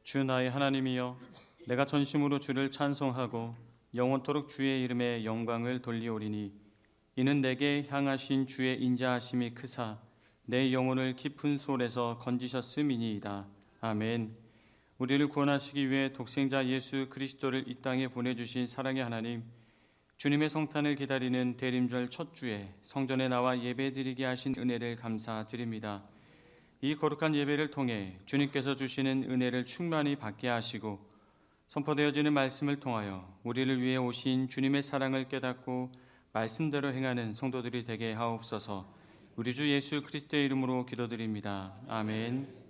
주 나의 하나님이여, 내가 전심으로 주를 찬송하고 영원토록 주의 이름에 영광을 돌리오리니, 이는 내게 향하신 주의 인자하심이 크사 내 영혼을 깊은 소울에서 건지셨음이니이다. 아멘. 우리를 구원하시기 위해 독생자 예수 그리스도를 이 땅에 보내주신 사랑의 하나님, 주님의 성탄을 기다리는 대림절 첫 주에 성전에 나와 예배드리게 하신 은혜를 감사드립니다. 이 거룩한 예배를 통해 주님께서 주시는 은혜를 충만히 받게 하시고 선포되어지는 말씀을 통하여 우리를 위해 오신 주님의 사랑을 깨닫고 말씀대로 행하는 성도들이 되게 하옵소서. 우리 주 예수 그리스도의 이름으로 기도드립니다. 아멘.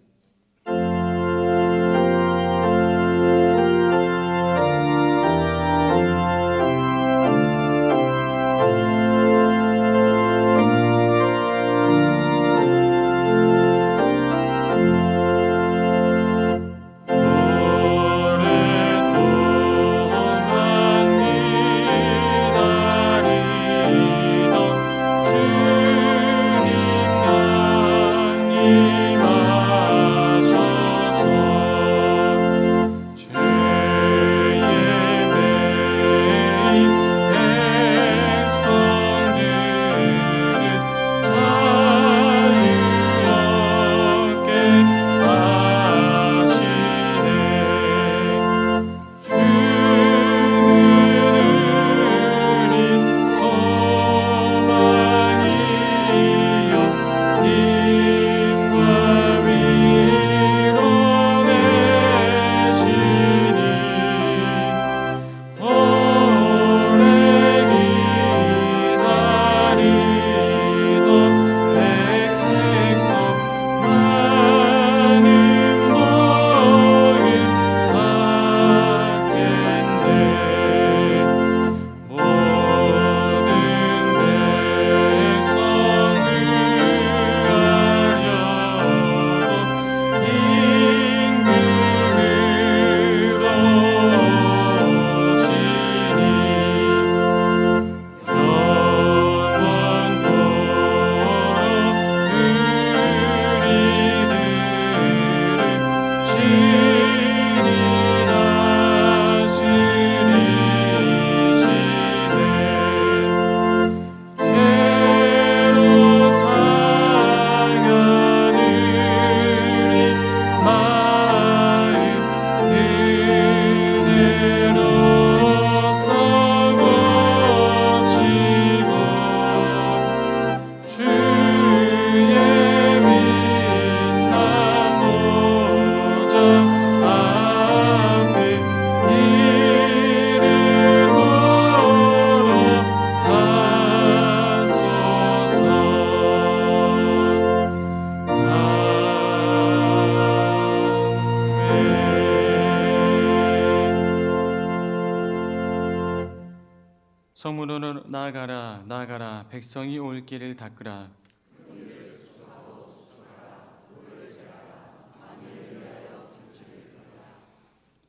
성문으로 나아가라, 나아가라. 백성이 올 길을 닦으라.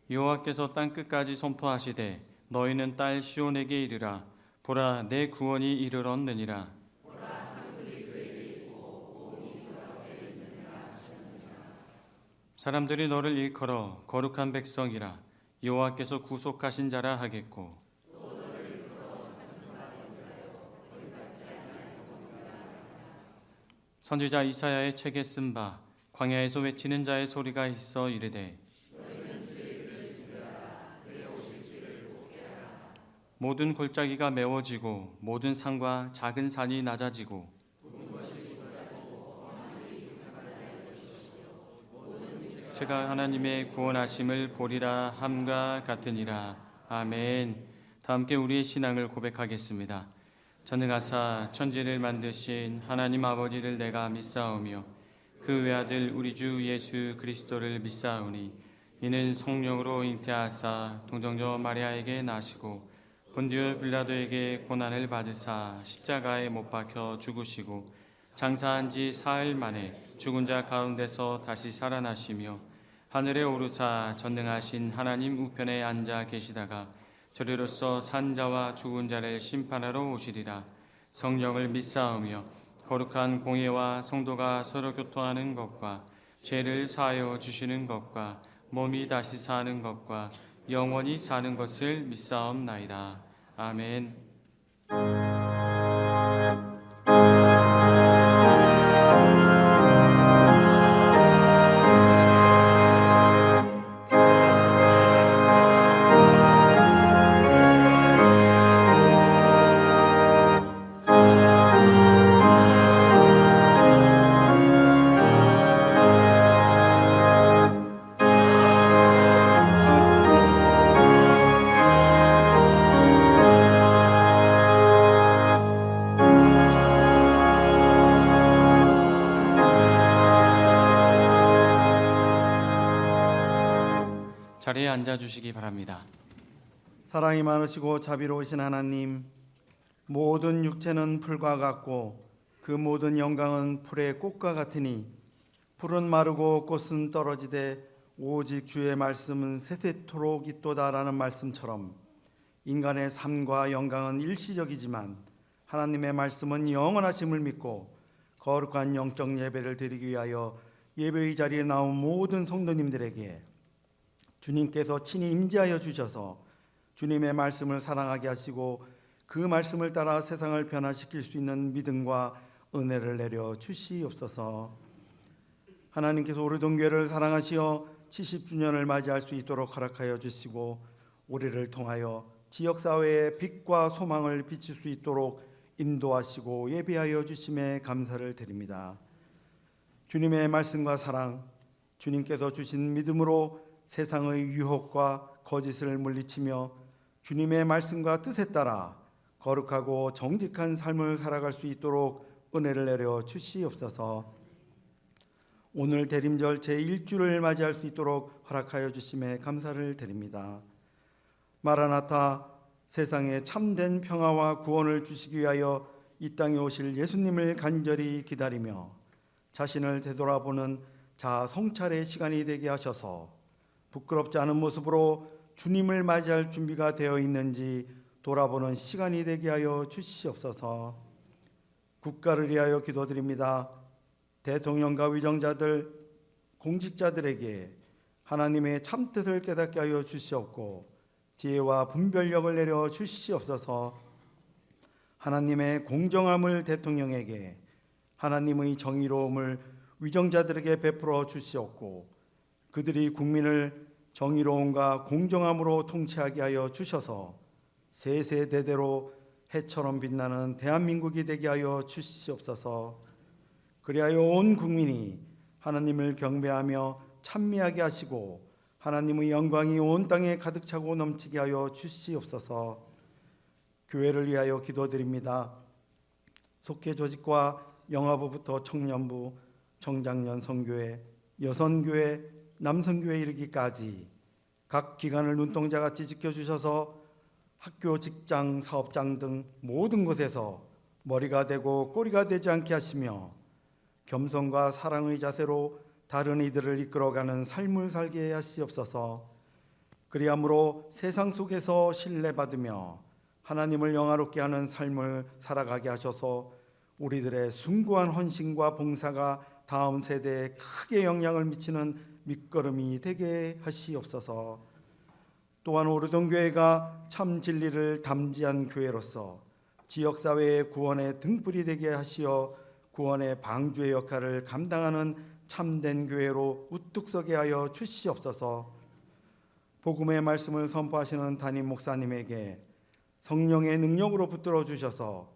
여호와께서 땅 끝까지 선포하시되 너희는 딸 시온에게 이르라. 보라, 내 구원이 이르렀느니라. 사람들이 너를 일컬어 거룩한 백성이라, 여호와께서 구속하신 자라 하겠고, 선지자 이사야의 책에 쓴 바 광야에서 외치는 자의 소리가 있어 이르되, 모든 골짜기가 메워지고 모든 산과 작은 산이 낮아지고 제가 하나님의 구원하심을 보리라 함과 같으니라. 아멘. 다 함께 우리의 신앙을 고백하겠습니다. 전능하사 천지를 만드신 하나님 아버지를 내가 믿사오며 그 외아들 우리 주 예수 그리스도를 믿사오니, 이는 성령으로 잉태하사 동정녀 마리아에게 나시고 본디오 빌라도에게 고난을 받으사 십자가에 못 박혀 죽으시고 장사한 지 사흘 만에 죽은 자 가운데서 다시 살아나시며 하늘에 오르사 전능하신 하나님 우편에 앉아 계시다가 저리로서 산 자와 죽은 자를 심판하러 오시리라. 성령을 믿사오며 거룩한 공예와 성도가 서로 교통하는 것과 죄를 사하여 주시는 것과 몸이 다시 사는 것과 영원히 사는 것을 믿사옵나이다. 아멘. 자리에 앉아 주시기 바랍니다. 사랑이 많으시고 자비로우신 하나님, 모든 육체는 풀과 같고 그 모든 영광은 풀의 꽃과 같으니 풀은 마르고 꽃은 떨어지되 오직 주의 말씀은 세세토록 있도다라는 말씀처럼 인간의 삶과 영광은 일시적이지만 하나님의 말씀은 영원하심을 믿고 거룩한 영적 예배를 드리기 위하여 예배의 자리에 나온 모든 성도님들에게 주님께서 친히 임재하여 주셔서 주님의 말씀을 사랑하게 하시고 그 말씀을 따라 세상을 변화시킬 수 있는 믿음과 은혜를 내려 주시옵소서. 하나님께서 오르동교회를 사랑하시어 70주년을 맞이할 수 있도록 허락하여 주시고 우리를 통하여 지역사회에 빛과 소망을 비칠 수 있도록 인도하시고 예비하여 주심에 감사를 드립니다. 주님의 말씀과 사랑, 주님께서 주신 믿음으로 세상의 유혹과 거짓을 물리치며 주님의 말씀과 뜻에 따라 거룩하고 정직한 삶을 살아갈 수 있도록 은혜를 내려 주시옵소서. 오늘 대림절 제1주를 맞이할 수 있도록 허락하여 주심에 감사를 드립니다. 마라나타, 세상에 참된 평화와 구원을 주시기 위하여 이 땅에 오실 예수님을 간절히 기다리며 자신을 되돌아보는 자아 성찰의 시간이 되게 하셔서 부끄럽지 않은 모습으로 주님을 맞이할 준비가 되어 있는지 돌아보는 시간이 되게 하여 주시옵소서. 국가를 위하여 기도드립니다. 대통령과 위정자들, 공직자들에게 하나님의 참뜻을 깨닫게 하여 주시옵고 지혜와 분별력을 내려 주시옵소서. 하나님의 공정함을 대통령에게, 하나님의 정의로움을 위정자들에게 베풀어 주시옵고 그들이 국민을 정의로움과 공정함으로 통치하게 하여 주셔서 세세대대로 해처럼 빛나는 대한민국이 되게 하여 주시옵소서. 그리하여 온 국민이 하나님을 경배하며 찬미하게 하시고 하나님의 영광이 온 땅에 가득 차고 넘치게 하여 주시옵소서. 교회를 위하여 기도드립니다. 속회 조직과 영화부부터 청년부, 청장년 선교회, 여선교회, 남성교회 이르기까지 각 기관을 눈동자같이 지켜주셔서 학교, 직장, 사업장 등 모든 곳에서 머리가 되고 꼬리가 되지 않게 하시며 겸손과 사랑의 자세로 다른 이들을 이끌어가는 삶을 살게 하시옵소서. 그리함으로 세상 속에서 신뢰받으며 하나님을 영화롭게 하는 삶을 살아가게 하셔서 우리들의 숭고한 헌신과 봉사가 다음 세대에 크게 영향을 미치는 밑거름이 되게 하시옵소서. 또한 오르동교회가 참 진리를 담지한 교회로서 지역사회의 구원의 등불이 되게 하시어 구원의 방주의 역할을 감당하는 참된 교회로 우뚝 서게 하여 주시옵소서. 복음의 말씀을 선포하시는 담임 목사님에게 성령의 능력으로 붙들어 주셔서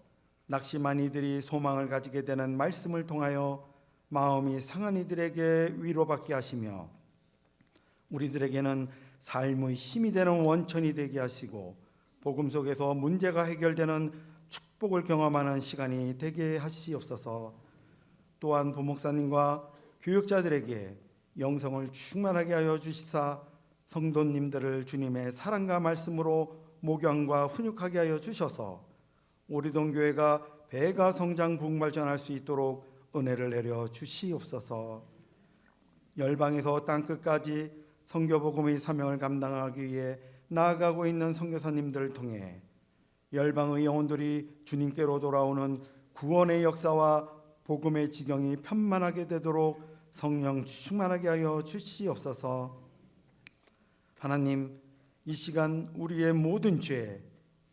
낙심한 이들이 소망을 가지게 되는 말씀을 통하여 마음이 상한 이들에게 위로받게 하시며 우리들에게는 삶의 힘이 되는 원천이 되게 하시고 복음 속에서 문제가 해결되는 축복을 경험하는 시간이 되게 하시옵소서. 또한 부목사님과 교육자들에게 영성을 충만하게 하여 주시사 성도님들을 주님의 사랑과 말씀으로 목양과 훈육하게 하여 주셔서 오리동교회가 배가 성장 부흥발전할 수 있도록 은혜를 내려 주시옵소서. 열방에서 땅끝까지 선교복음의 사명을 감당하기 위해 나아가고 있는 선교사님들을 통해 열방의 영혼들이 주님께로 돌아오는 구원의 역사와 복음의 지경이 편만하게 되도록 성령 충만하게 하여 주시옵소서. 하나님, 이 시간 우리의 모든 죄,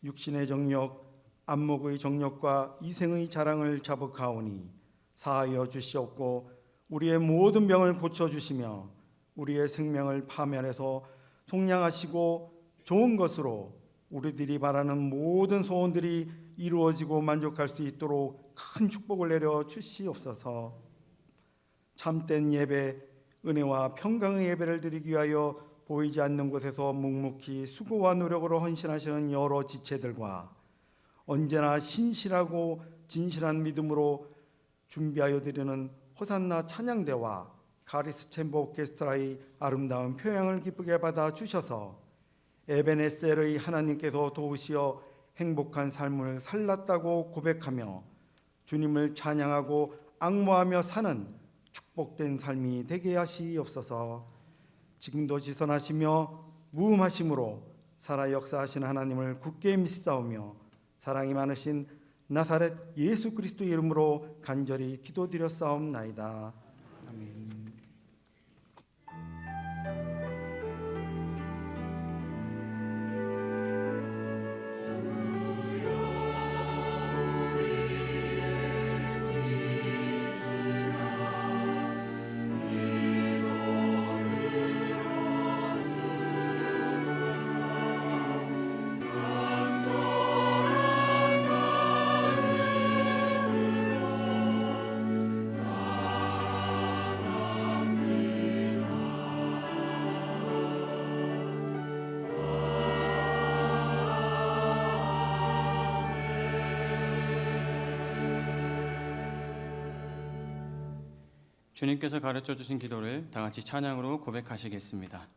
육신의 정욕, 안목의 정욕과 이생의 자랑을 자복하오니 사하여 주시옵고 우리의 모든 병을 고쳐주시며 우리의 생명을 파멸해서 속량하시고 좋은 것으로 우리들이 바라는 모든 소원들이 이루어지고 만족할 수 있도록 큰 축복을 내려 주시옵소서. 참된 예배, 은혜와 평강의 예배를 드리기 위하여 보이지 않는 곳에서 묵묵히 수고와 노력으로 헌신하시는 여러 지체들과 언제나 신실하고 진실한 믿음으로 준비하여 드리는 호산나 찬양대와 가리스 챔버 오케스트라의 아름다운 표향을 기쁘게 받아 주셔서 에베네셀의 하나님께서 도우시어 행복한 삶을 살랐다고 고백하며 주님을 찬양하고 앙모하며 사는 축복된 삶이 되게 하시옵소서. 지금도 지선하시며 무음하심으로 살아 역사하신 하나님을 굳게 믿사오며 사랑이 많으신 나사렛 예수 그리스도의 이름으로 간절히 기도드렸사옵나이다. 아멘. 주님께서 가르쳐 주신 기도를 다 같이 찬양으로 고백하시겠습니다.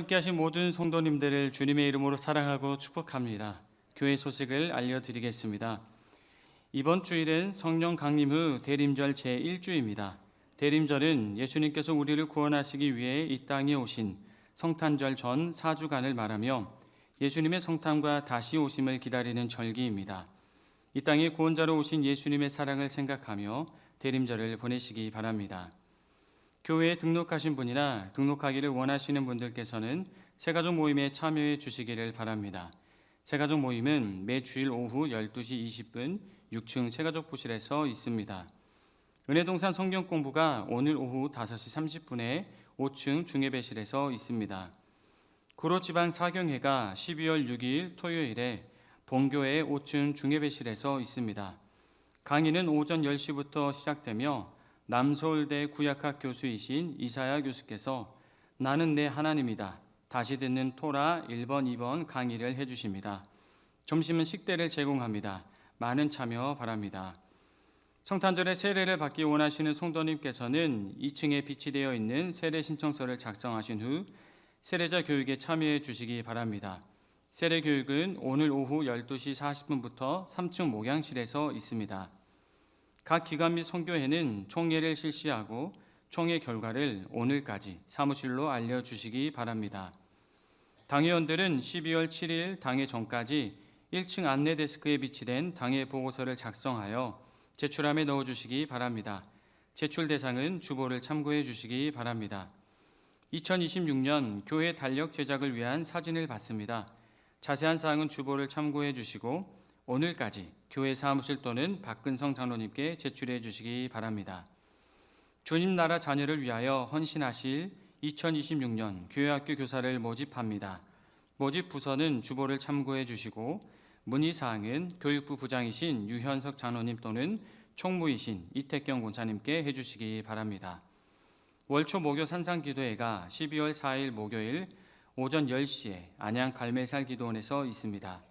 함께하신 모든 성도님들을 주님의 이름으로 사랑하고 축복합니다. 교회 소식을 알려드리겠습니다. 이번 주일은 성령 강림 후 대림절 제1주입니다. 대림절은 예수님께서 우리를 구원하시기 위해 이 땅에 오신 성탄절 전 4주간을 말하며 예수님의 성탄과 다시 오심을 기다리는 절기입니다. 이 땅에 구원자로 오신 예수님의 사랑을 생각하며 대림절을 보내시기 바랍니다. 교회에 등록하신 분이나 등록하기를 원하시는 분들께서는 새가족 모임에 참여해 주시기를 바랍니다. 새가족 모임은 매 주일 오후 12시 20분 6층 새가족부실에서 있습니다. 은혜동산 성경공부가 오늘 오후 5시 30분에 5층 중예배실에서 있습니다. 구로지방 사경회가 12월 6일 토요일에 본교회 5층 중예배실에서 있습니다. 강의는 오전 10시부터 시작되며 남서울대 구약학 교수이신 이사야 교수께서 나는 내 하나님이다. 다시 듣는 토라 1번, 2번 강의를 해주십니다. 점심은 식대를 제공합니다. 많은 참여 바랍니다. 성탄절에 세례를 받기 원하시는 성도님께서는 2층에 비치되어 있는 세례 신청서를 작성하신 후 세례자 교육에 참여해 주시기 바랍니다. 세례 교육은 오늘 오후 12시 40분부터 3층 목양실에서 있습니다. 각 기관 및 선교회는 총회를 실시하고 총회 결과를 오늘까지 사무실로 알려주시기 바랍니다. 당회원들은 12월 7일 당회 전까지 1층 안내 데스크에 비치된 당회 보고서를 작성하여 제출함에 넣어주시기 바랍니다. 제출 대상은 주보를 참고해 주시기 바랍니다. 2026년 교회 달력 제작을 위한 사진을 받습니다. 자세한 사항은 주보를 참고해 주시고 오늘까지 교회 사무실 또는 박근성 장로님께 제출해 주시기 바랍니다. 주님 나라 자녀를 위하여 헌신하실 2026년 교회학교 교사를 모집합니다. 모집 부서는 주보를 참고해 주시고 문의사항은 교육부 부장이신 유현석 장로님 또는 총무이신 이택경 권사님께 해주시기 바랍니다. 월초 목요 산상기도회가 12월 4일 목요일 오전 10시에 안양 갈멜살 기도원에서 있습니다.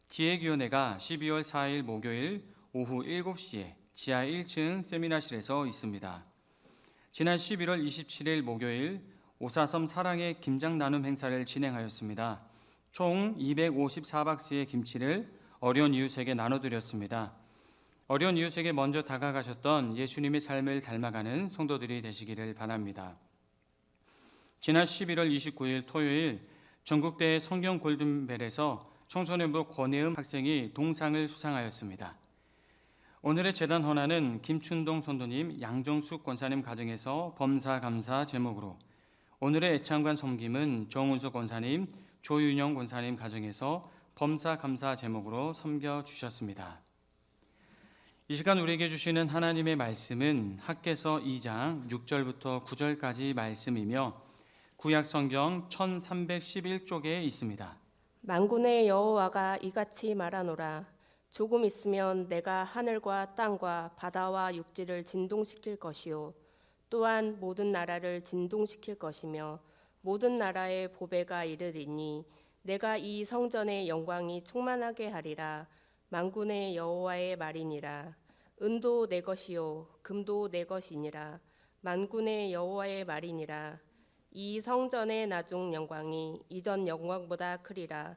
기획위원회가 12월 4일 목요일 오후 7시에 지하 1층 세미나실에서 있습니다. 지난 11월 27일 목요일 오사섬 사랑의 김장 나눔 행사를 진행하였습니다. 총 254박스의 김치를 어려운 이웃에게 나눠드렸습니다. 어려운 이웃에게 먼저 다가가셨던 예수님의 삶을 닮아가는 성도들이 되시기를 바랍니다. 지난 11월 29일 토요일 전국대회 성경 골든벨에서 청소년부 권혜음 학생이 동상을 수상하였습니다. 오늘의 제단 헌화는 김춘동 선도님, 양정숙 권사님 가정에서 범사 감사 제목으로, 오늘의 애창관 섬김은 정운석 권사님, 조윤영 권사님 가정에서 범사 감사 제목으로 섬겨주셨습니다. 이 시간 우리에게 주시는 하나님의 말씀은 학개서 2장 6절부터 9절까지 말씀이며 구약 성경 1311쪽에 있습니다. 만군의 여호와가 이같이 말하노라. 조금 있으면 내가 하늘과 땅과 바다와 육지를 진동시킬 것이요 또한 모든 나라를 진동시킬 것이며 모든 나라의 보배가 이르리니 내가 이 성전의 영광이 충만하게 하리라. 만군의 여호와의 말이니라. 은도 내 것이요 금도 내 것이니라. 만군의 여호와의 말이니라. 이 성전의 나중 영광이 이전 영광보다 크리라.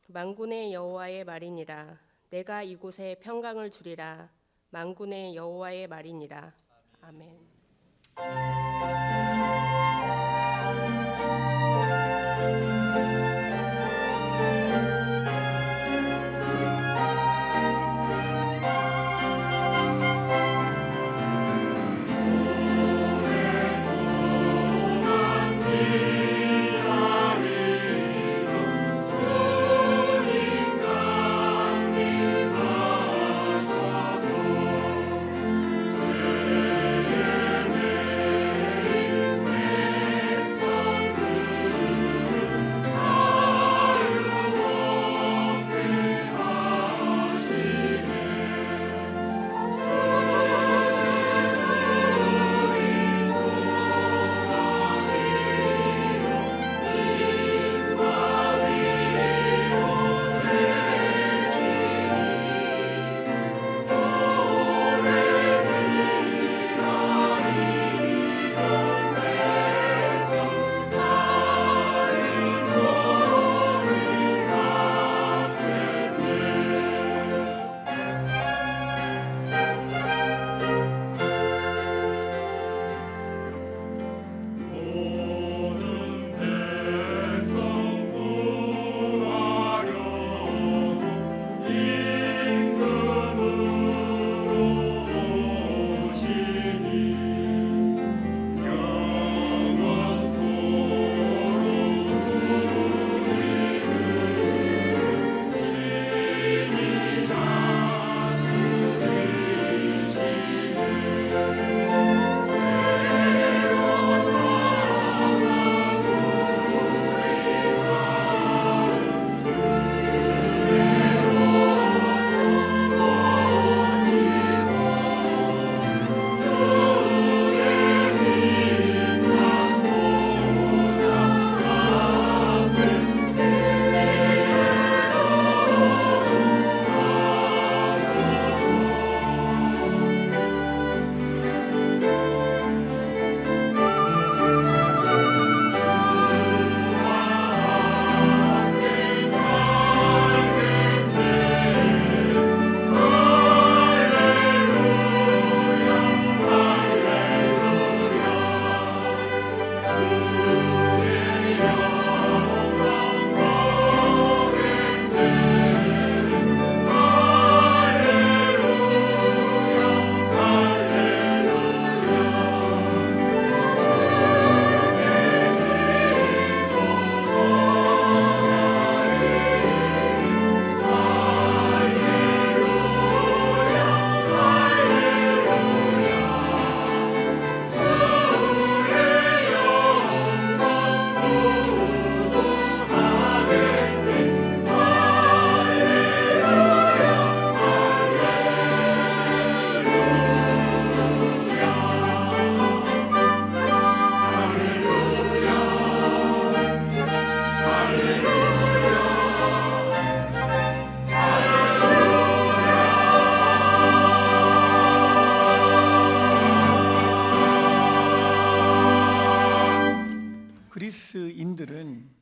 만군의 여호와의 말이니라. 내가 이곳에 평강을 주리라. 만군의 여호와의 말이니라. 아멘.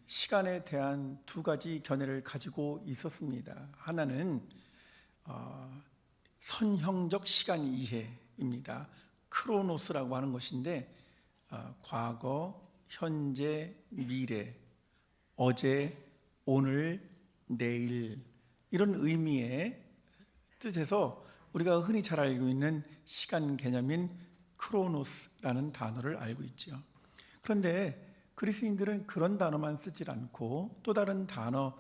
시간에 대한 두 가지 견해를 가지고 있었습니다. 하나는 선형적 시간 이해입니다. 크로노스라고 하는 것인데 과거, 현재, 미래, 어제, 오늘, 내일 이런 의미의 뜻에서 우리가 흔히 잘 알고 있는 시간 개념인 크로노스라는 단어를 알고 있죠. 그런데 그리스인들은 그런 단어만 쓰질 않고 또 다른 단어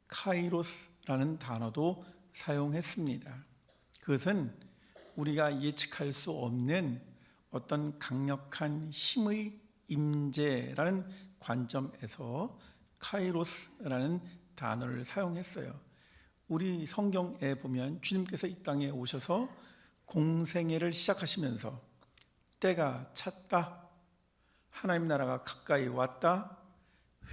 카이로스라는 단어도 사용했습니다. 그것은 우리가 예측할 수 없는 어떤 강력한 힘의 임재라는 관점에서 카이로스라는 단어를 사용했어요. 우리 성경에 보면 주님께서 이 땅에 오셔서 공생애를 시작하시면서 때가 찼다, 하나님 나라가 가까이 왔다,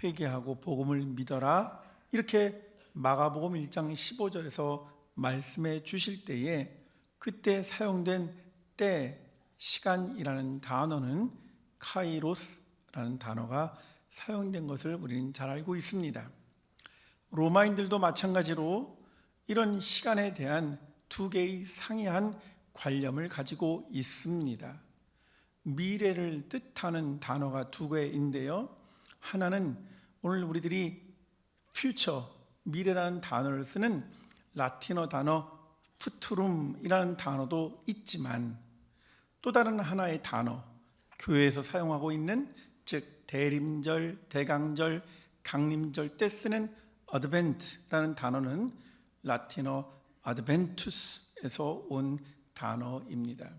회개하고 복음을 믿어라, 이렇게 마가복음 1장 15절에서 말씀해 주실 때에 그때 사용된 때, 시간이라는 단어는 카이로스라는 단어가 사용된 것을 우리는 잘 알고 있습니다. 로마인들도 마찬가지로 이런 시간에 대한 두 개의 상이한 관념을 가지고 있습니다. 미래를 뜻하는 단어가 두 개인데요. 하나는 오늘 우리들이 퓨처, 미래라는 단어를 쓰는 라틴어 단어 푸투룸이라는 단어도 있지만 또 다른 하나의 단어, 교회에서 사용하고 있는 즉 대림절, 대강절, 강림절 때 쓰는 어드벤트라는 단어는 라틴어 아드벤투스에서 온 단어입니다.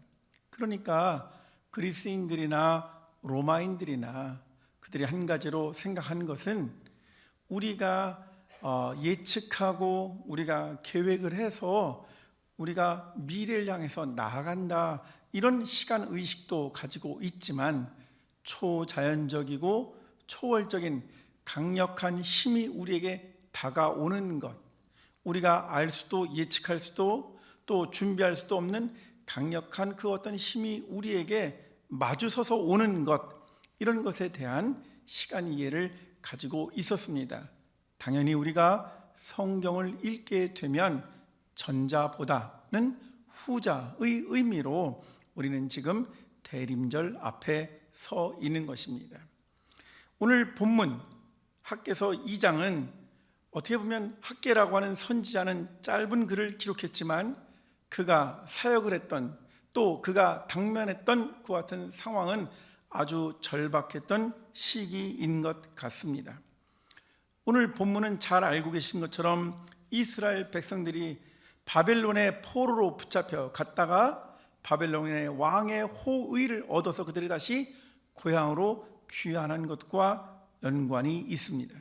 그러니까 그리스인들이나 로마인들이나 그들이 한 가지로 생각한 것은 우리가 예측하고 우리가 계획을 해서 우리가 미래를 향해서 나아간다, 이런 시간 의식도 가지고 있지만 초자연적이고 초월적인 강력한 힘이 우리에게 다가오는 것, 우리가 알 수도 예측할 수도 또 준비할 수도 없는 강력한 그 어떤 힘이 우리에게 마주서서 오는 것, 이런 것에 대한 시간 이해를 가지고 있었습니다. 당연히 우리가 성경을 읽게 되면 전자보다는 후자의 의미로 우리는 지금 대림절 앞에 서 있는 것입니다. 오늘 본문 학개서 2장은 어떻게 보면 학개라고 하는 선지자는 짧은 글을 기록했지만 그가 사역을 했던, 또 그가 당면했던 그와 같은 상황은 아주 절박했던 시기인 것 같습니다. 오늘 본문은 잘 알고 계신 것처럼 이스라엘 백성들이 바벨론의 포로로 붙잡혀 갔다가 바벨론의 왕의 호의를 얻어서 그들이 다시 고향으로 귀환한 것과 연관이 있습니다.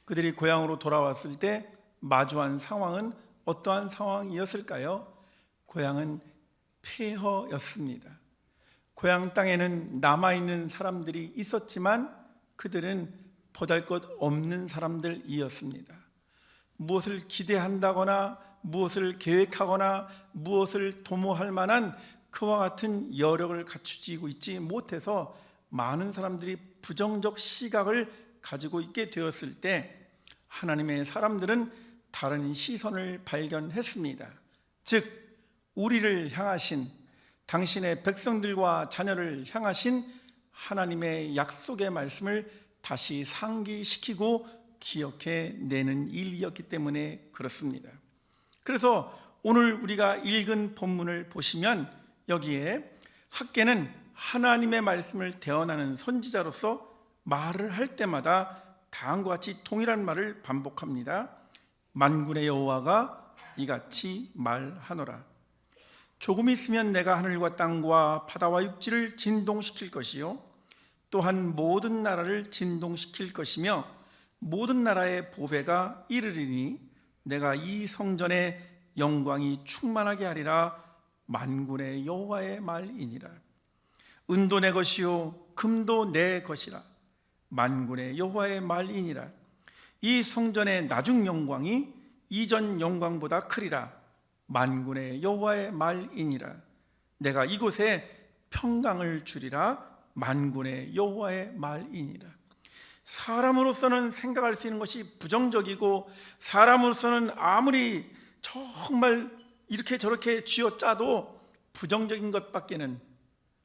그들이 고향으로 돌아왔을 때 마주한 상황은 어떠한 상황이었을까요? 고향은 폐허였습니다. 고향 땅에는 남아있는 사람들이 있었지만 그들은 보잘것없는 사람들이었습니다. 무엇을 기대한다거나 무엇을 계획하거나 무엇을 도모할 만한 그와 같은 여력을 갖추지고 있지 못해서 많은 사람들이 부정적 시각을 가지고 있게 되었을 때 하나님의 사람들은 다른 시선을 발견했습니다. 즉 우리를 향하신, 당신의 백성들과 자녀를 향하신 하나님의 약속의 말씀을 다시 상기시키고 기억해내는 일이었기 때문에 그렇습니다. 그래서 오늘 우리가 읽은 본문을 보시면 여기에 학개는 하나님의 말씀을 대언하는 선지자로서 말을 할 때마다 다음과 같이 동일한 말을 반복합니다. 만군의 여호와가 이같이 말하노라. 조금 있으면 내가 하늘과 땅과 바다와 육지를 진동시킬 것이요 또한 모든 나라를 진동시킬 것이며 모든 나라의 보배가 이르리니 내가 이 성전의 영광이 충만하게 하리라. 만군의 여호와의 말이니라. 은도 내 것이요 금도 내 것이라. 만군의 여호와의 말이니라. 이 성전의 나중 영광이 이전 영광보다 크리라. 만군의 여호와의 말이니라. 내가 이곳에 평강을 주리라. 만군의 여호와의 말이니라. 사람으로서는 생각할 수 있는 것이 부정적이고, 사람으로서는 아무리 정말 이렇게 저렇게 쥐어짜도 부정적인 것밖에는,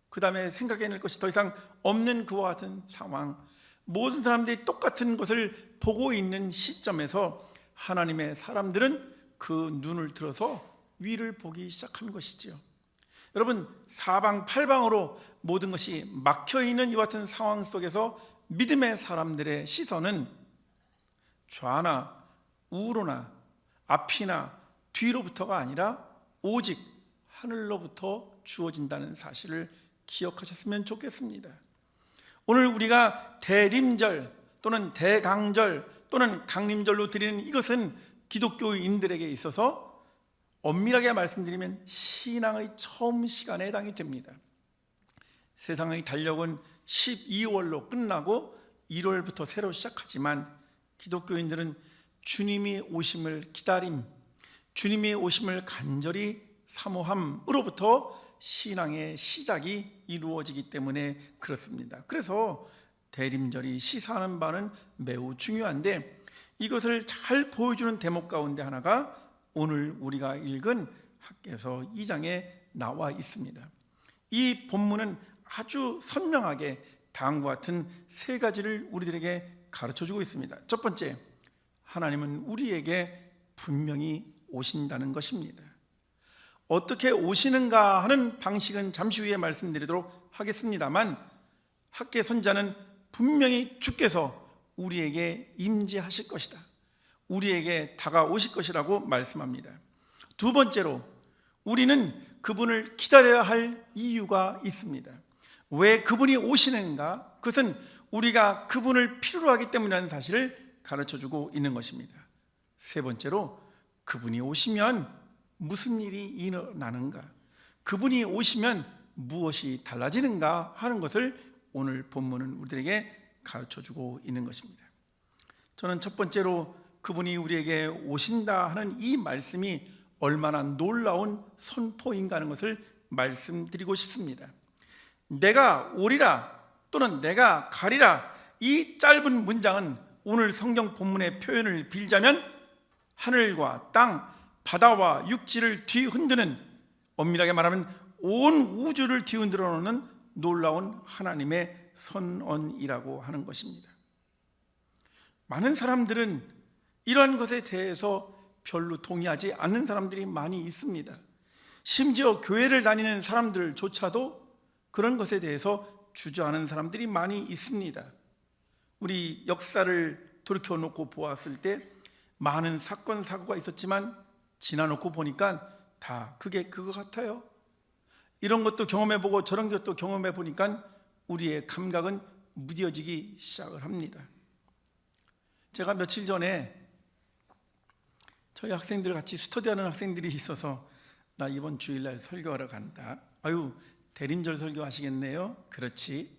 그 다음에 생각해낼 것이 더 이상 없는 그와 같은 상황, 모든 사람들이 똑같은 것을 보고 있는 시점에서 하나님의 사람들은 그 눈을 들어서 위를 보기 시작한 것이지요. 여러분, 사방팔방으로 모든 것이 막혀있는 이와 같은 상황 속에서 믿음의 사람들의 시선은 좌나 우로나 앞이나 뒤로부터가 아니라 오직 하늘로부터 주어진다는 사실을 기억하셨으면 좋겠습니다. 오늘 우리가 대림절 또는 대강절 또는 강림절로 드리는 이것은 기독교인들에게 있어서 엄밀하게 말씀드리면 신앙의 처음 시간에 해당이 됩니다. 세상의 달력은 12월로 끝나고 1월부터 새로 시작하지만 기독교인들은 주님이 오심을 기다림, 주님이 오심을 간절히 사모함으로부터 신앙의 시작이 이루어지기 때문에 그렇습니다. 그래서 대림절이 시사하는 바는 매우 중요한데, 이것을 잘 보여주는 대목 가운데 하나가 오늘 우리가 읽은 학개서 2장에 나와 있습니다. 이 본문은 아주 선명하게 다음과 같은 세 가지를 우리들에게 가르쳐주고 있습니다. 첫 번째, 하나님은 우리에게 분명히 오신다는 것입니다. 어떻게 오시는가 하는 방식은 잠시 후에 말씀드리도록 하겠습니다만, 학개 선자는 분명히 주께서 우리에게 임재하실 것이다, 우리에게 다가오실 것이라고 말씀합니다. 두 번째로, 우리는 그분을 기다려야 할 이유가 있습니다. 왜 그분이 오시는가? 그것은 우리가 그분을 필요로 하기 때문이라는 사실을 가르쳐주고 있는 것입니다. 세 번째로, 그분이 오시면 무슨 일이 일어나는가? 그분이 오시면 무엇이 달라지는가 하는 것을 오늘 본문은 우리들에게 가르쳐주고 있는 것입니다. 저는 첫 번째로 그분이 우리에게 오신다 하는 이 말씀이 얼마나 놀라운 선포인가 하는 것을 말씀드리고 싶습니다. 내가 오리라 또는 내가 가리라, 이 짧은 문장은 오늘 성경 본문의 표현을 빌자면 하늘과 땅, 바다와 육지를 뒤흔드는, 엄밀하게 말하면 온 우주를 뒤흔들어 놓는 놀라운 하나님의 선언이라고 하는 것입니다. 많은 사람들은 이러한 것에 대해서 별로 동의하지 않는 사람들이 많이 있습니다. 심지어 교회를 다니는 사람들조차도 그런 것에 대해서 주저하는 사람들이 많이 있습니다. 우리 역사를 돌이켜놓고 보았을 때 많은 사건 사고가 있었지만 지나놓고 보니까 다 그게 그거 같아요. 이런 것도 경험해보고 저런 것도 경험해보니까 우리의 감각은 무뎌지기 시작을 합니다. 제가 며칠 전에 저희 학생들 같이 스터디하는 학생들이 있어서 나 이번 주일날 설교하러 간다. 아유, 대림절 설교 하시겠네요? 그렇지,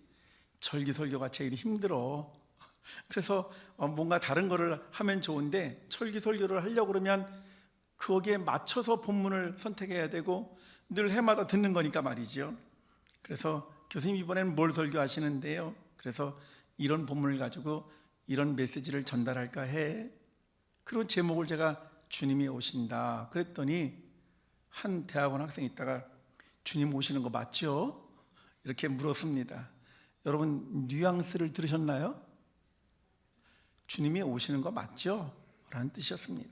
절기 설교가 제일 힘들어. 그래서 뭔가 다른 거를 하면 좋은데 절기 설교를 하려고 그러면 거기에 맞춰서 본문을 선택해야 되고 늘 해마다 듣는 거니까 말이죠. 그래서 교수님 이번에는 뭘 설교하시는데요? 그래서 이런 본문을 가지고 이런 메시지를 전달할까 해. 그런 제목을 제가 주님이 오신다 그랬더니 한 대학원 학생이 있다가 주님 오시는 거 맞죠? 이렇게 물었습니다. 여러분 뉘앙스를 들으셨나요? 주님이 오시는 거 맞죠? 라는 뜻이었습니다.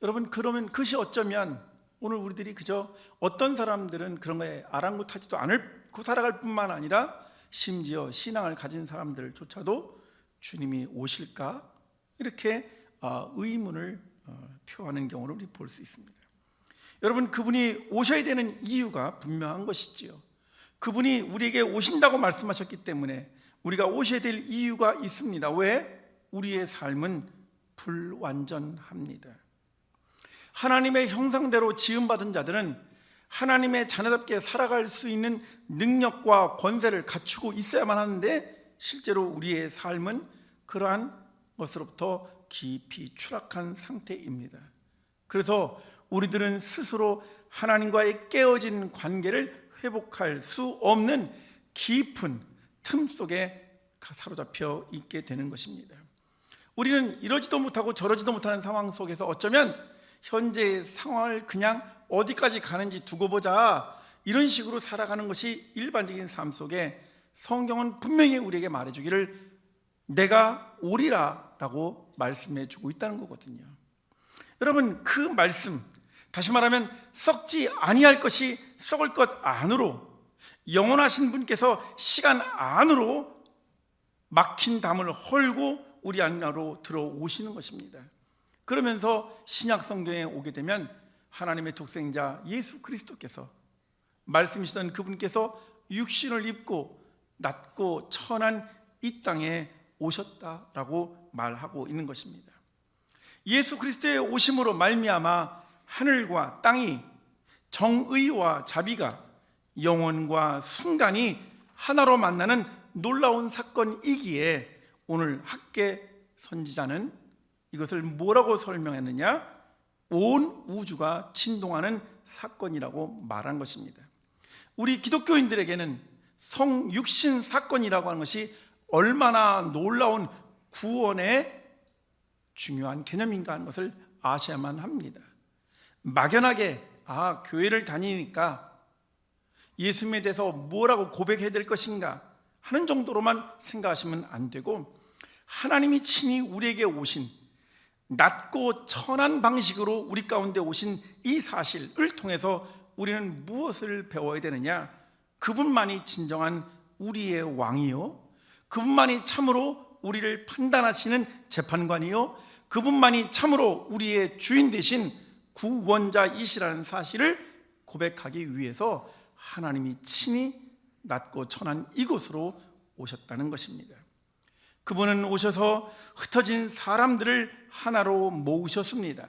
여러분, 그러면 그것이 어쩌면 오늘 우리들이 그저 어떤 사람들은 그런 거에 아랑곳하지도 않고 살아갈 뿐만 아니라 심지어 신앙을 가진 사람들조차도 주님이 오실까? 이렇게 의문을 표하는 경우를 우리 볼 수 있습니다. 여러분, 그분이 오셔야 되는 이유가 분명한 것이지요. 그분이 우리에게 오신다고 말씀하셨기 때문에 우리가 오셔야 될 이유가 있습니다. 왜? 우리의 삶은 불완전합니다. 하나님의 형상대로 지음받은 자들은 하나님의 자녀답게 살아갈 수 있는 능력과 권세를 갖추고 있어야만 하는데 실제로 우리의 삶은 그러한 것으로부터 깊이 추락한 상태입니다. 그래서 우리들은 스스로 하나님과의 깨어진 관계를 회복할 수 없는 깊은 틈 속에 사로잡혀 있게 되는 것입니다. 우리는 이러지도 못하고 저러지도 못하는 상황 속에서 어쩌면 현재의 상황을 그냥 어디까지 가는지 두고 보자, 이런 식으로 살아가는 것이 일반적인 삶 속에 성경은 분명히 우리에게 말해주기를 내가 오리라 라고 말씀해주고 있다는 거거든요. 여러분, 그 말씀, 다시 말하면 썩지 아니할 것이 썩을 것 안으로, 영원하신 분께서 시간 안으로 막힌 담을 헐고 우리 안으로 들어오시는 것입니다. 그러면서 신약 성경에 오게 되면 하나님의 독생자 예수 그리스도께서, 말씀이시던 그분께서 육신을 입고 낮고 천한 이 땅에 오셨다라고 말하고 있는 것입니다. 예수 그리스도의 오심으로 말미암아 하늘과 땅이, 정의와 자비가, 영원과 순간이 하나로 만나는 놀라운 사건이기에 오늘 학계 선지자는 이것을 뭐라고 설명했느냐? 온 우주가 진동하는 사건이라고 말한 것입니다. 우리 기독교인들에게는 성육신 사건이라고 하는 것이 얼마나 놀라운 구원의 중요한 개념인가 하는 것을 아셔야만 합니다. 막연하게 교회를 다니니까 예수님에 대해서 뭐라고 고백해야 될 것인가 하는 정도로만 생각하시면 안 되고, 하나님이 친히 우리에게 오신, 낮고 천한 방식으로 우리 가운데 오신 이 사실을 통해서 우리는 무엇을 배워야 되느냐? 그분만이 진정한 우리의 왕이요, 그분만이 참으로 우리를 판단하시는 재판관이요, 그분만이 참으로 우리의 주인 되신 구원자이시라는 사실을 고백하기 위해서 하나님이 친히 낮고 천한 이곳으로 오셨다는 것입니다. 그분은 오셔서 흩어진 사람들을 하나로 모으셨습니다.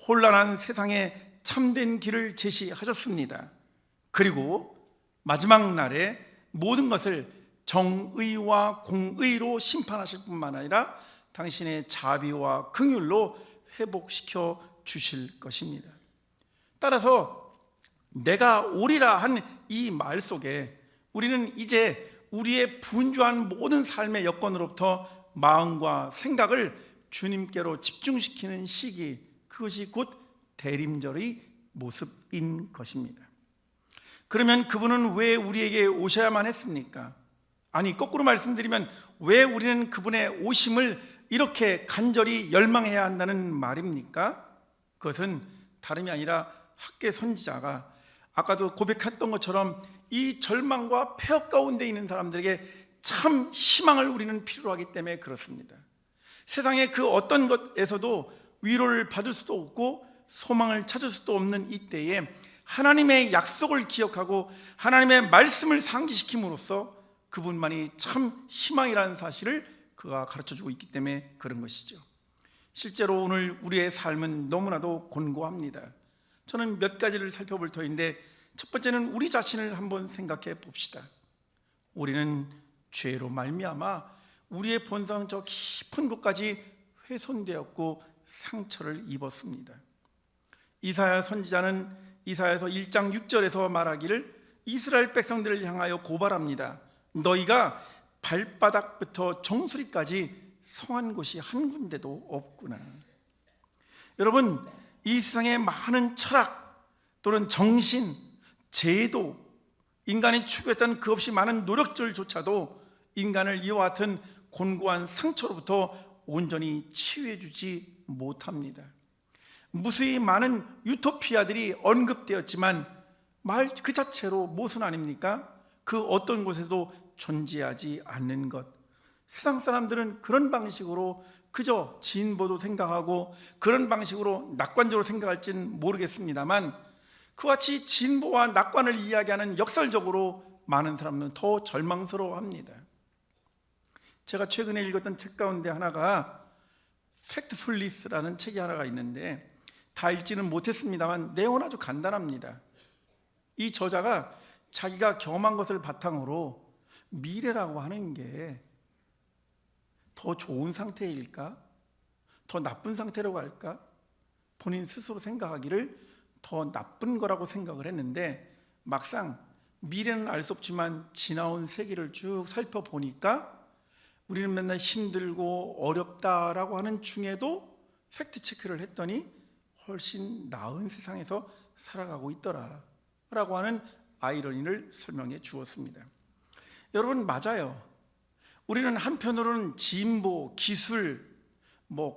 혼란한 세상에 참된 길을 제시하셨습니다. 그리고 마지막 날에 모든 것을 정의와 공의로 심판하실 뿐만 아니라 당신의 자비와 긍휼로 회복시켜 주실 것입니다. 따라서 내가 오리라 한 이 말 속에 우리는 이제 우리의 분주한 모든 삶의 여건으로부터 마음과 생각을 주님께로 집중시키는 시기, 그것이 곧 대림절의 모습인 것입니다. 그러면 그분은 왜 우리에게 오셔야만 했습니까? 아니, 거꾸로 말씀드리면 왜 우리는 그분의 오심을 이렇게 간절히 열망해야 한다는 말입니까? 그것은 다름이 아니라 학계 선지자가 아까도 고백했던 것처럼 이 절망과 폐역 가운데 있는 사람들에게 참 희망을 우리는 필요로 하기 때문에 그렇습니다. 세상의 그 어떤 것에서도 위로를 받을 수도 없고 소망을 찾을 수도 없는 이때에 하나님의 약속을 기억하고 하나님의 말씀을 상기시킴으로써 그분만이 참 희망이라는 사실을 그가 가르쳐주고 있기 때문에 그런 것이죠. 실제로 오늘 우리의 삶은 너무나도 곤고합니다. 저는 몇 가지를 살펴볼 터인데, 첫 번째는 우리 자신을 한번 생각해 봅시다. 우리는 죄로 말미암아 우리의 본성 저 깊은 곳까지 훼손되었고 상처를 입었습니다. 이사야 선지자는 이사야서 1장 6절에서 말하기를 이스라엘 백성들을 향하여 고발합니다. 너희가 발바닥부터 정수리까지 성한 곳이 한 군데도 없구나. 여러분, 이 세상의 많은 철학 또는 정신, 제도, 인간이 추구했던 그 없이 많은 노력들조차도 인간을 이와 같은 곤고한 상처로부터 온전히 치유해주지 못합니다. 무수히 많은 유토피아들이 언급되었지만 말 그 자체로 모순 아닙니까? 그 어떤 곳에도 존재하지 않는 것. 세상 사람들은 그런 방식으로 그저 진보도 생각하고 그런 방식으로 낙관적으로 생각할지는 모르겠습니다만, 그와 같이 진보와 낙관을 이야기하는 역설적으로 많은 사람은 더 절망스러워합니다. 제가 최근에 읽었던 책 가운데 하나가 팩트풀리스라는 책이 하나가 있는데 다 읽지는 못했습니다만 내용은 아주 간단합니다. 이 저자가 자기가 경험한 것을 바탕으로 미래라고 하는 게 더 좋은 상태일까? 더 나쁜 상태라고 할까? 본인 스스로 생각하기를 더 나쁜 거라고 생각을 했는데, 막상 미래는 알 수 없지만 지나온 세기를 쭉 살펴보니까 우리는 맨날 힘들고 어렵다라고 하는 중에도 팩트 체크를 했더니 훨씬 나은 세상에서 살아가고 있더라 라고 하는 아이러니를 설명해 주었습니다. 여러분, 맞아요. 우리는 한편으로는 진보, 기술,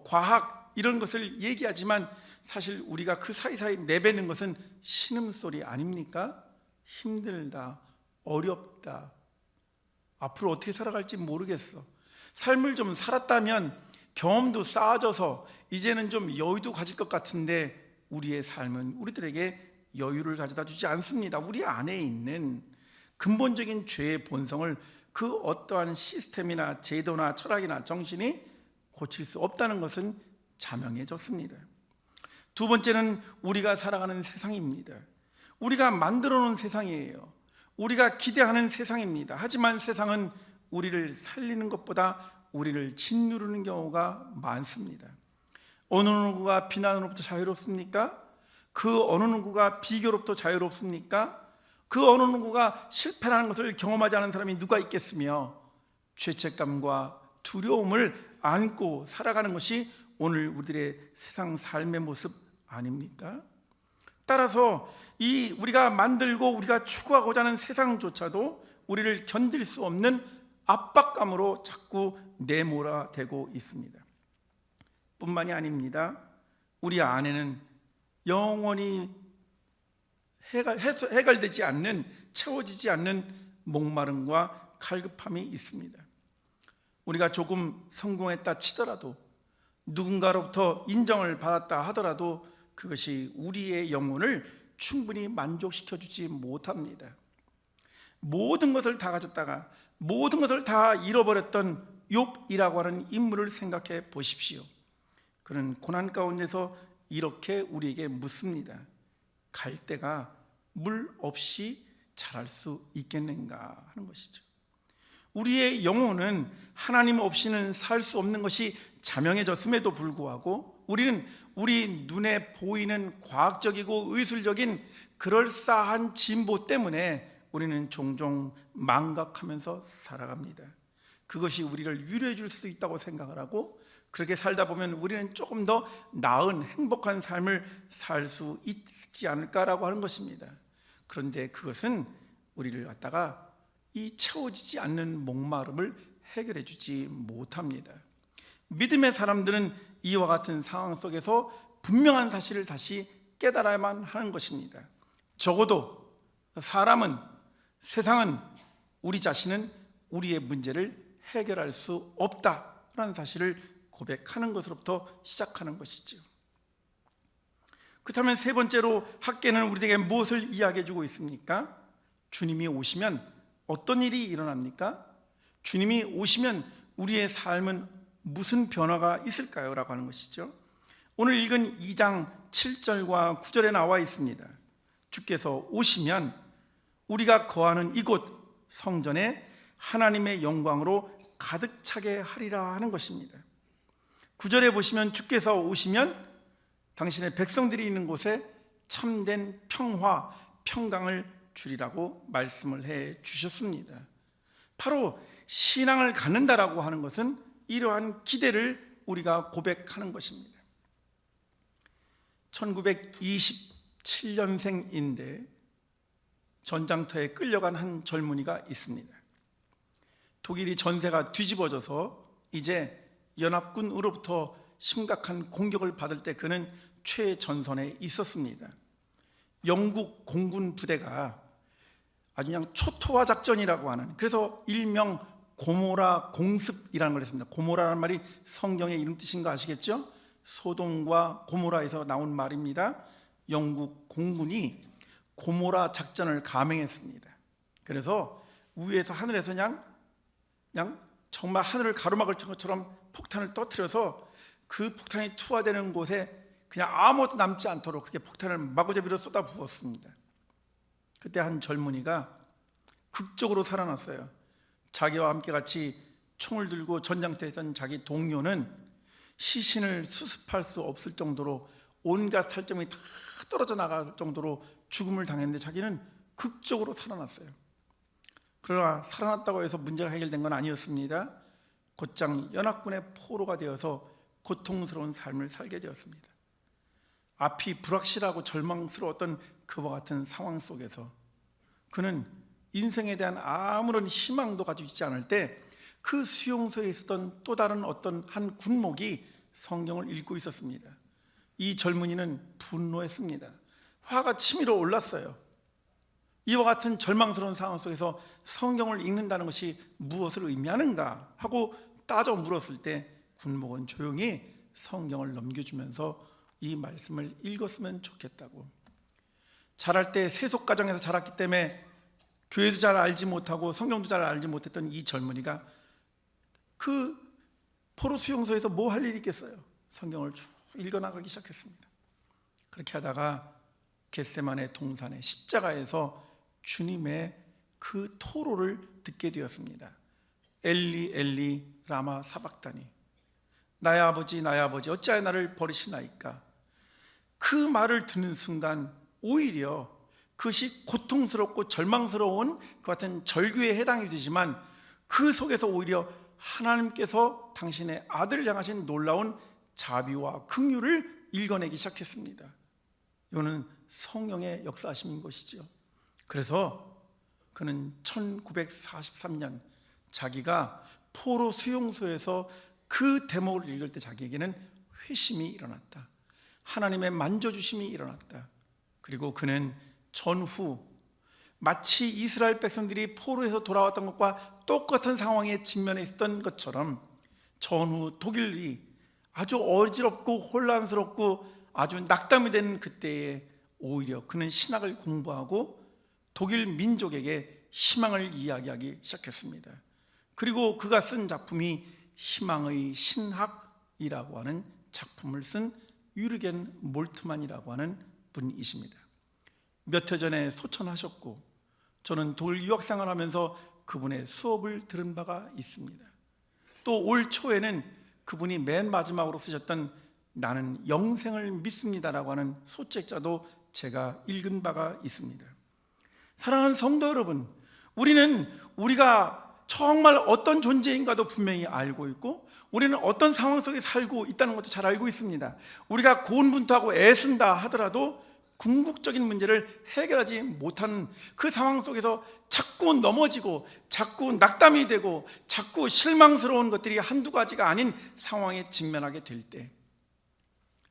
과학 이런 것을 얘기하지만 사실 우리가 그 사이사이 내뱉는 것은 신음소리 아닙니까? 힘들다, 어렵다, 앞으로 어떻게 살아갈지 모르겠어. 삶을 좀 살았다면 경험도 쌓아져서 이제는 좀 여유도 가질 것 같은데 우리의 삶은 우리들에게 여유를 가져다 주지 않습니다. 우리 안에 있는 근본적인 죄의 본성을 그 어떠한 시스템이나 제도나 철학이나 정신이 고칠 수 없다는 것은 자명해졌습니다. 두 번째는 우리가 살아가는 세상입니다. 우리가 만들어 놓은 세상이에요. 우리가 기대하는 세상입니다. 하지만 세상은 우리를 살리는 것보다 우리를 짓누르는 경우가 많습니다. 어느 누구가 비난으로부터 자유롭습니까? 그 어느 누구가 비교로부터 자유롭습니까? 그 어느 누구가 실패라는 것을 경험하지 않은 사람이 누가 있겠으며 죄책감과 두려움을 안고 살아가는 것이 오늘 우리들의 세상 삶의 모습 아닙니까? 따라서 이 우리가 만들고 우리가 추구하고자 하는 세상조차도 우리를 견딜 수 없는 압박감으로 자꾸 내몰아대고 있습니다. 뿐만이 아닙니다. 우리 안에는 영원히 해결되지 않는, 채워지지 않는 목마름과 갈급함이 있습니다. 우리가 조금 성공했다 치더라도, 누군가로부터 인정을 받았다 하더라도 그것이 우리의 영혼을 충분히 만족시켜주지 못합니다. 모든 것을 다 가졌다가 모든 것을 다 잃어버렸던 욥이라고 하는 인물을 생각해 보십시오. 그는 고난 가운데서 이렇게 우리에게 묻습니다. 갈대가 물 없이 자랄 수 있겠는가 하는 것이죠. 우리의 영혼은 하나님 없이는 살 수 없는 것이 자명해졌음에도 불구하고 우리는 우리 눈에 보이는 과학적이고 의술적인 그럴싸한 진보 때문에 우리는 종종 망각하면서 살아갑니다. 그것이 우리를 위로해 줄 수 있다고 생각을 하고, 그렇게 살다 보면 우리는 조금 더 나은 행복한 삶을 살 수 있지 않을까라고 하는 것입니다. 그런데 그것은 우리를 갖다가 이 채워지지 않는 목마름을 해결해 주지 못합니다. 믿음의 사람들은 이와 같은 상황 속에서 분명한 사실을 다시 깨달아야만 하는 것입니다. 적어도 사람은, 세상은, 우리 자신은 우리의 문제를 해결할 수 없다라는 사실을 고백하는 것으로부터 시작하는 것이죠. 그렇다면 세 번째로 학계는 우리에게 무엇을 이야기해 주고 있습니까? 주님이 오시면 어떤 일이 일어납니까? 주님이 오시면 우리의 삶은 무슨 변화가 있을까요? 라고 하는 것이죠. 오늘 읽은 2장 7절과 9절에 나와 있습니다. 주께서 오시면 우리가 거하는 이곳 성전에 하나님의 영광으로 가득 차게 하리라 하는 것입니다. 9절에 보시면 주께서 오시면 당신의 백성들이 있는 곳에 참된 평화, 평강을 주리라고 말씀을 해 주셨습니다. 바로 신앙을 갖는다라고 하는 것은 이러한 기대를 우리가 고백하는 것입니다. 1927년생인데 전장터에 끌려간 한 젊은이가 있습니다. 독일이 전세가 뒤집어져서 이제 연합군으로부터 심각한 공격을 받을 때 그는 최전선에 있었습니다. 영국 공군 부대가 아주 그냥 초토화 작전이라고 하는, 그래서 일명 고모라 공습이라는 걸 했습니다. 고모라라는 말이 성경의 이름 뜻인 거 아시겠죠? 소돔과 고모라에서 나온 말입니다. 영국 공군이 고모라 작전을 감행했습니다. 그래서 위에서 하늘에서 그냥 정말 하늘을 가로막을 것처럼 폭탄을 터뜨려서 그 폭탄이 투하되는 곳에 그냥 아무것도 남지 않도록 그렇게 폭탄을 마구잡이로 쏟아 부었습니다. 그때 한 젊은이가 극적으로 살아났어요. 자기와 함께 같이 총을 들고 전장터에 있던 자기 동료는 시신을 수습할 수 없을 정도로 온갖 살점이 다 떨어져 나갈 정도로 죽음을 당했는데 자기는 극적으로 살아났어요. 그러나 살아났다고 해서 문제가 해결된 건 아니었습니다. 곧장 연합군의 포로가 되어서 고통스러운 삶을 살게 되었습니다. 앞이 불확실하고 절망스러웠던 그와 같은 상황 속에서 그는 인생에 대한 아무런 희망도 가지고 있지 않을 때 그 수용소에 있었던 또 다른 어떤 한 군목이 성경을 읽고 있었습니다. 이 젊은이는 분노했습니다. 화가 치밀어 올랐어요. 이와 같은 절망스러운 상황 속에서 성경을 읽는다는 것이 무엇을 의미하는가 하고 따져 물었을 때 군목은 조용히 성경을 넘겨주면서 이 말씀을 읽었으면 좋겠다고. 자랄 때 세속 가정에서 자랐기 때문에 교회도 잘 알지 못하고 성경도 잘 알지 못했던 이 젊은이가 그 포로 수용소에서 뭐 할 일이 있겠어요? 성경을 쭉 읽어나가기 시작했습니다. 그렇게 하다가 겟세마네 동산의 십자가에서 주님의 그 토로를 듣게 되었습니다. 엘리 엘리 라마 사박다니, 나의 아버지 어찌하여 나를 버리시나이까. 그 말을 듣는 순간 오히려 그것이 고통스럽고 절망스러운 그 같은 절규에 해당이 되지만 그 속에서 오히려 하나님께서 당신의 아들을 향하신 놀라운 자비와 긍휼을 읽어내기 시작했습니다. 이거는 성령의 역사하심인 것이죠. 그래서 그는 1943년 자기가 포로 수용소에서 그 대목을 읽을 때 자기에게는 회심이 일어났다. 하나님의 만져주심이 일어났다. 그리고 그는 전후 마치 이스라엘 백성들이 포로에서 돌아왔던 것과 똑같은 상황에 직면해 있었던 것처럼 전후 독일이 아주 어지럽고 혼란스럽고 아주 낙담이 된 그때에 오히려 그는 신학을 공부하고 독일 민족에게 희망을 이야기하기 시작했습니다. 그리고 그가 쓴 작품이 희망의 신학이라고 하는 작품을 쓴 유르겐 몰트만이라고 하는 분이십니다. 몇 해 전에 소천하셨고 저는 독일 유학생활을 하면서 그분의 수업을 들은 바가 있습니다. 또 올 초에는 그분이 맨 마지막으로 쓰셨던 나는 영생을 믿습니다라고 하는 소책자도 제가 읽은 바가 있습니다. 사랑하는 성도 여러분, 우리가 정말 어떤 존재인가도 분명히 알고 있고 우리는 어떤 상황 속에 살고 있다는 것도 잘 알고 있습니다. 우리가 고군분투하고 애쓴다 하더라도 궁극적인 문제를 해결하지 못하는 그 상황 속에서 자꾸 넘어지고 자꾸 낙담이 되고 자꾸 실망스러운 것들이 한두 가지가 아닌 상황에 직면하게 될 때,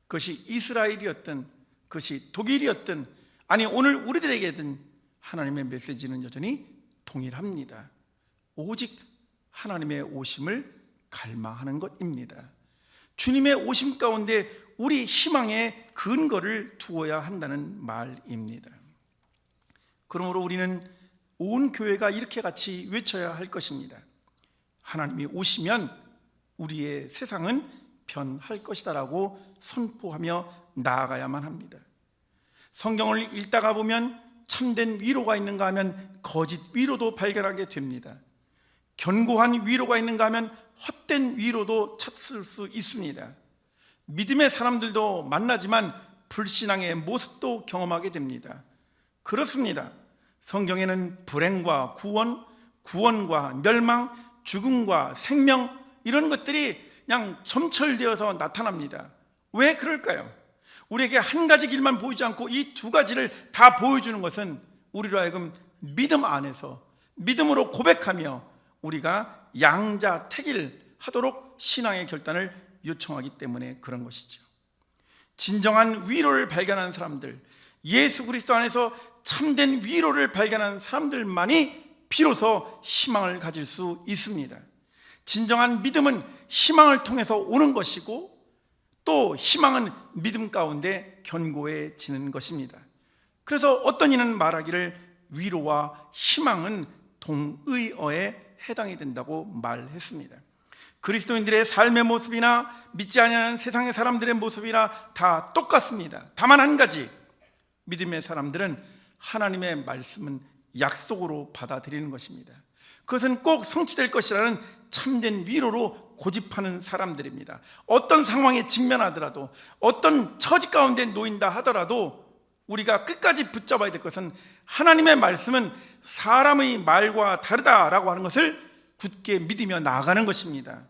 그것이 이스라엘이었든 그것이 독일이었든 아니 오늘 우리들에게든 하나님의 메시지는 여전히 동일합니다. 오직 하나님의 오심을 갈망하는 것입니다. 주님의 오심 가운데 우리 희망의 근거를 두어야 한다는 말입니다. 그러므로 우리는 온 교회가 이렇게 같이 외쳐야 할 것입니다. 하나님이 오시면 우리의 세상은 변할 것이다 라고 선포하며 나아가야만 합니다. 성경을 읽다가 보면 참된 위로가 있는가 하면 거짓 위로도 발견하게 됩니다. 견고한 위로가 있는가 하면 헛된 위로도 찾을 수 있습니다. 믿음의 사람들도 만나지만 불신앙의 모습도 경험하게 됩니다. 그렇습니다. 성경에는 불행과 구원, 구원과 멸망, 죽음과 생명 이런 것들이 그냥 점철되어서 나타납니다. 왜 그럴까요? 우리에게 한 가지 길만 보이지 않고 이 두 가지를 다 보여주는 것은 우리로 하여금 믿음 안에서 믿음으로 고백하며 우리가 양자택일하도록 신앙의 결단을 요청하기 때문에 그런 것이죠. 진정한 위로를 발견한 사람들, 예수 그리스도 안에서 참된 위로를 발견한 사람들만이 비로소 희망을 가질 수 있습니다. 진정한 믿음은 희망을 통해서 오는 것이고 또 희망은 믿음 가운데 견고해지는 것입니다. 그래서 어떤 이는 말하기를 위로와 희망은 동의어에 해당이 된다고 말했습니다. 그리스도인들의 삶의 모습이나 믿지 않는 세상의 사람들의 모습이나 다 똑같습니다. 다만 한 가지, 믿음의 사람들은 하나님의 말씀은 약속으로 받아들이는 것입니다. 그것은 꼭 성취될 것이라는 참된 위로로 고집하는 사람들입니다. 어떤 상황에 직면하더라도 어떤 처지 가운데 놓인다 하더라도 우리가 끝까지 붙잡아야 될 것은 하나님의 말씀은 사람의 말과 다르다라고 하는 것을 굳게 믿으며 나아가는 것입니다.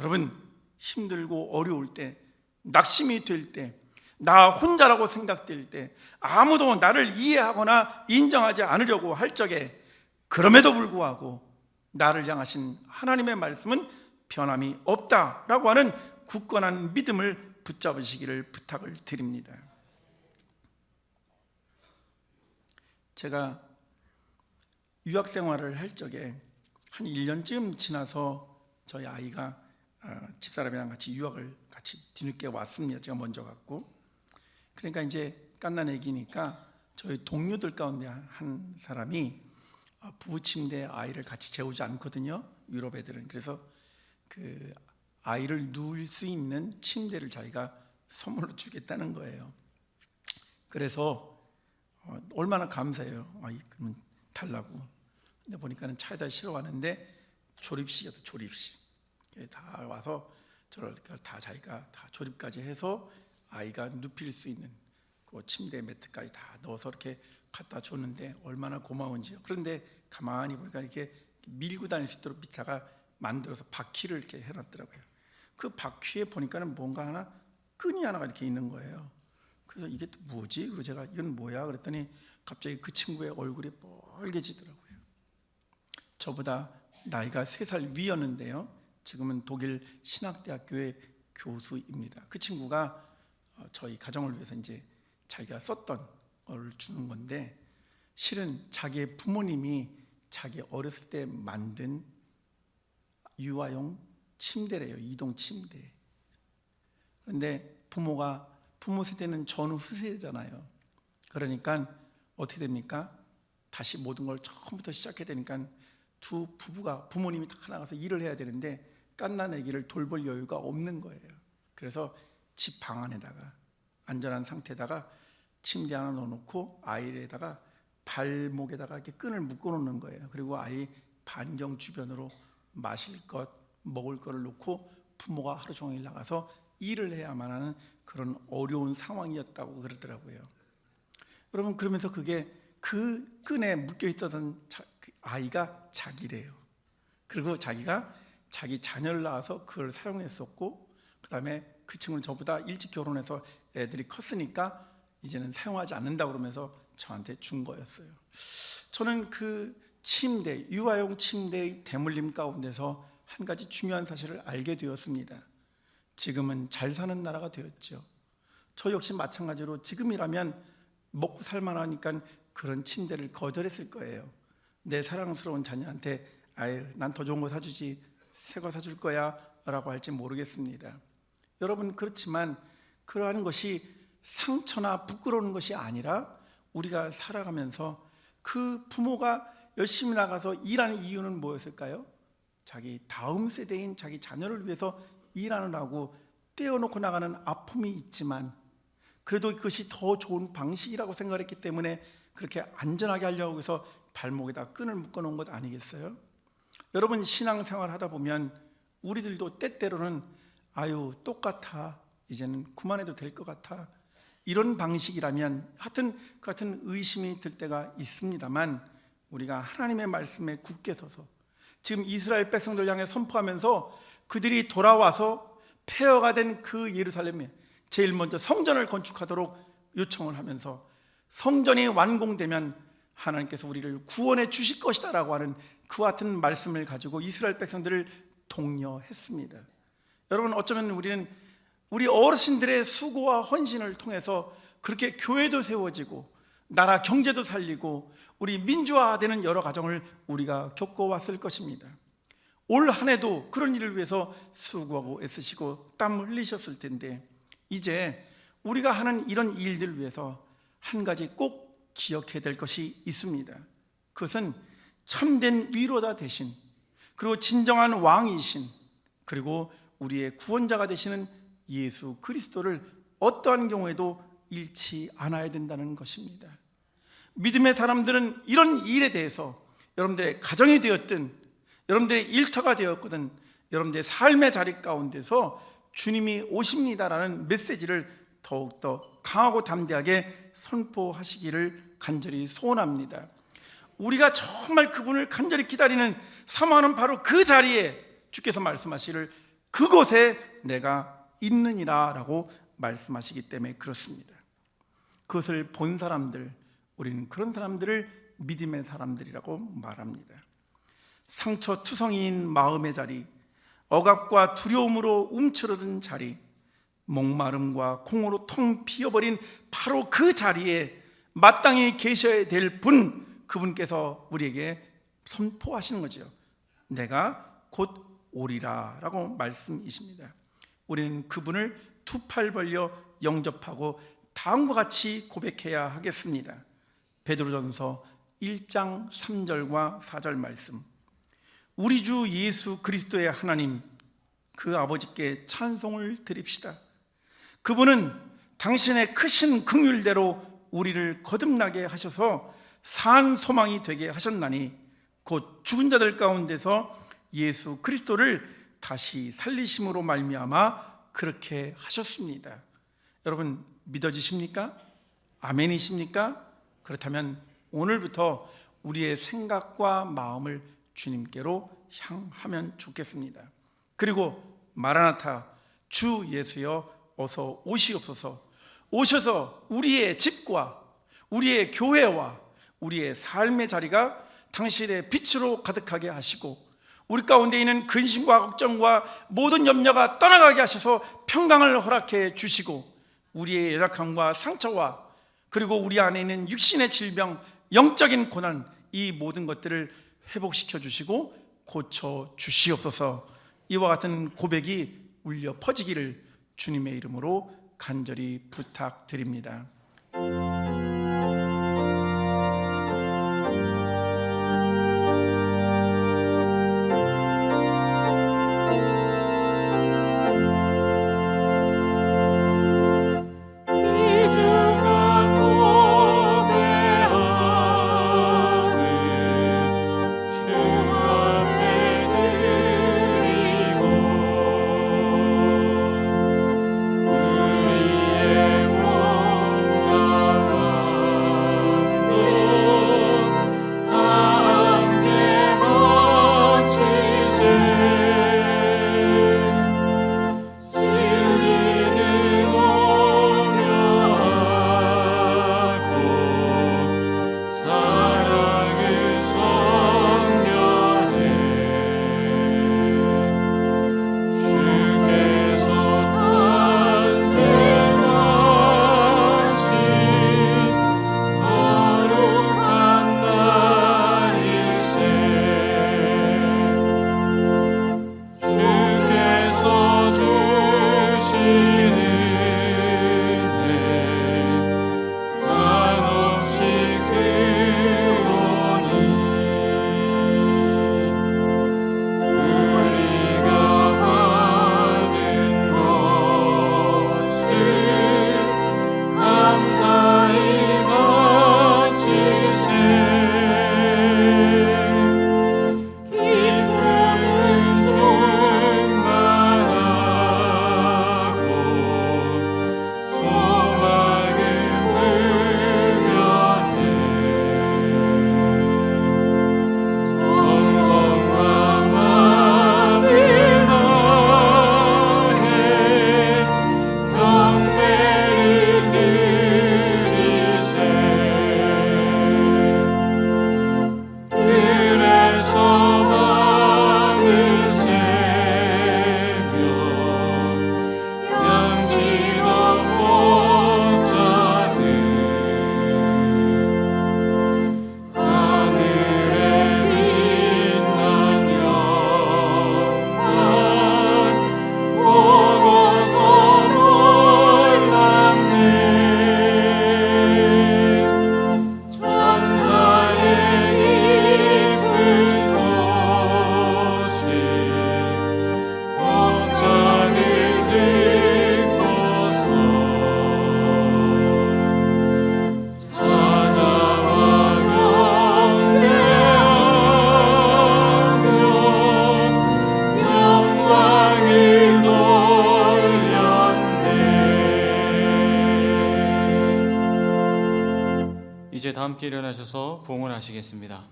여러분, 힘들고 어려울 때, 낙심이 될 때, 나 혼자라고 생각될 때, 아무도 나를 이해하거나 인정하지 않으려고 할 적에, 그럼에도 불구하고 나를 향하신 하나님의 말씀은 변함이 없다라고 하는 굳건한 믿음을 붙잡으시기를 부탁을 드립니다. 제가 유학 생활을 할 적에 한 1년쯤 지나서 저희 아이가 집사람이랑 같이 유학을 같이 뒤늦게 왔습니다. 제가 먼저 갔고, 그러니까 이제 갓난 애기니까 저희 동료들 가운데 한 사람이 부부 침대에 아이를 같이 재우지 않거든요, 유럽 애들은. 그래서 그 아이를 누울 수 있는 침대를 자기가 선물로 주겠다는 거예요. 그래서 얼마나 감사해요. 그러면 달라고. 근데 보니까는 차에다 실어왔는데 조립식이었다, 조립식. 다 와서 저를 다 자기가 다 조립까지 해서 아이가 눕힐 수 있는 그 침대 매트까지 다 넣어서 이렇게 갖다 줬는데 얼마나 고마운지요. 그런데 가만히 보니까 이렇게 밀고 다닐 수 있도록 밑에가 만들어서 바퀴를 이렇게 해놨더라고요. 그 바퀴에 보니까는 뭔가 하나, 끈이 하나가 이렇게 있는 거예요. 그래서 이게 또 뭐지? 그래서 제가 이건 뭐야? 그랬더니 갑자기 그 친구의 얼굴이 빨개지더라고요. 저보다 나이가 3살 위였는데요, 지금은 독일 신학대학교의 교수입니다. 그 친구가 저희 가정을 위해서 이제 자기가 썼던 걸 주는 건데, 실은 자기의 부모님이 자기 어렸을 때 만든 유아용 침대래요. 이동 침대. 그런데 부모 세대는 전후 후세대잖아요. 그러니까 어떻게 됩니까? 다시 모든 걸 처음부터 시작해야 되니까 두 부부가, 부모님이 다 나가서 일을 해야 되는데 갓난 아기를 돌볼 여유가 없는 거예요. 그래서 집 방 안에다가 안전한 상태에다가 침대 하나 넣어놓고 아이에다가 발목에다가 이렇게 끈을 묶어놓는 거예요. 그리고 아이 반경 주변으로 마실 것, 먹을 거를 놓고 부모가 하루 종일 나가서 일을 해야만 하는 그런 어려운 상황이었다고 그러더라고요. 여러분, 그러면서 그게 그 끈에 묶여 있었던 아이가 자기래요. 그리고 자기가 자기 자녀를 낳아서 그걸 사용했었고, 그 다음에 그 친구는 저보다 일찍 결혼해서 애들이 컸으니까 이제는 사용하지 않는다고 그러면서 저한테 준 거였어요. 저는 그 침대, 유아용 침대의 대물림 가운데서 한 가지 중요한 사실을 알게 되었습니다. 지금은 잘 사는 나라가 되었죠. 저 역시 마찬가지로 지금이라면 먹고 살만하니까 그런 침대를 거절했을 거예요. 내 사랑스러운 자녀한테 아유, 난 더 좋은 거 사주지, 새 거 사줄 거야 라고 할지 모르겠습니다. 여러분, 그렇지만 그러한 것이 상처나 부끄러운 것이 아니라 우리가 살아가면서 그 부모가 열심히 나가서 일하는 이유는 뭐였을까요? 자기 다음 세대인 자기 자녀를 위해서 일하느라고 떼어놓고 나가는 아픔이 있지만, 그래도 그것이 더 좋은 방식이라고 생각했기 때문에 그렇게 안전하게 하려고 해서 발목에다 끈을 묶어놓은 것 아니겠어요? 여러분, 신앙생활 하다 보면 우리들도 때때로는 아유, 똑같아, 이제는 그만해도 될 것 같아, 이런 방식이라면 하여튼 그 같은 의심이 들 때가 있습니다만, 우리가 하나님의 말씀에 굳게 서서 지금 이스라엘 백성들 향해 선포하면서 그들이 돌아와서 폐허가 된 그 예루살렘에 제일 먼저 성전을 건축하도록 요청을 하면서 성전이 완공되면 하나님께서 우리를 구원해 주실 것이다 라고 하는 그와 같은 말씀을 가지고 이스라엘 백성들을 독려했습니다. 여러분, 어쩌면 우리는 우리 어르신들의 수고와 헌신을 통해서 그렇게 교회도 세워지고 나라 경제도 살리고 우리 민주화되는 여러 과정을 우리가 겪어왔을 것입니다. 올 한 해도 그런 일을 위해서 수고하고 애쓰시고 땀 흘리셨을 텐데, 이제 우리가 하는 이런 일들을 위해서 한 가지 꼭 기억해야 될 것이 있습니다. 그것은 참된 위로자 되신, 그리고 진정한 왕이신, 그리고 우리의 구원자가 되시는 예수 그리스도를 어떠한 경우에도 잃지 않아야 된다는 것입니다. 믿음의 사람들은 이런 일에 대해서 여러분들의 가정이 되었든 여러분들의 일터가 되었거든 여러분들의 삶의 자리 가운데서 주님이 오십니다라는 메시지를 더욱더 강하고 담대하게 선포하시기를 간절히 소원합니다. 우리가 정말 그분을 간절히 기다리는 사모하는 바로 그 자리에 주께서 말씀하시기를 그곳에 내가 있느니라 라고 말씀하시기 때문에 그렇습니다. 그것을 본 사람들, 우리는 그런 사람들을 믿음의 사람들이라고 말합니다. 상처투성이인 마음의 자리, 억압과 두려움으로 움츠러든 자리, 목마름과 공허로 텅 비어버린 바로 그 자리에 마땅히 계셔야 될 분, 그분께서 우리에게 선포하시는 거죠. 내가 곧 오리라 라고 말씀이십니다. 우리는 그분을 두 팔 벌려 영접하고 다음과 같이 고백해야 하겠습니다. 베드로전서 1장 3절과 4절 말씀. 우리 주 예수 그리스도의 하나님, 그 아버지께 찬송을 드립시다. 그분은 당신의 크신 긍휼대로 우리를 거듭나게 하셔서 산 소망이 되게 하셨나니 곧 죽은 자들 가운데서 예수 그리스도를 다시 살리심으로 말미암아 그렇게 하셨습니다. 여러분 믿어지십니까? 아멘이십니까? 그렇다면 오늘부터 우리의 생각과 마음을 주님께로 향하면 좋겠습니다. 그리고 마라나타, 주 예수여 어서 오시옵소서, 오셔서 우리의 집과 우리의 교회와 우리의 삶의 자리가 당신의 빛으로 가득하게 하시고 우리 가운데 있는 근심과 걱정과 모든 염려가 떠나가게 하셔서 평강을 허락해 주시고 우리의 연약함과 상처와 그리고 우리 안에 있는 육신의 질병, 영적인 고난, 이 모든 것들을 회복시켜 주시고 고쳐 주시옵소서. 이와 같은 고백이 울려 퍼지기를 주님의 이름으로 간절히 부탁드립니다. 이제 다 함께 일어나셔서 봉헌 하시겠습니다.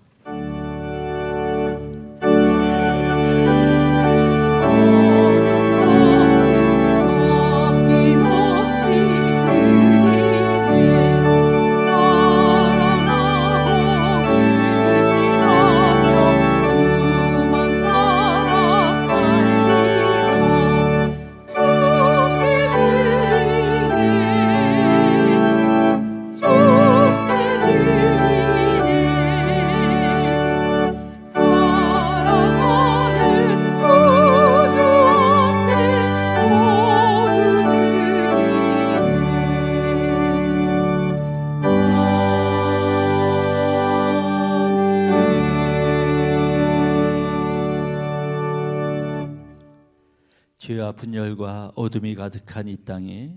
죄와 분열과 어둠이 가득한 이 땅에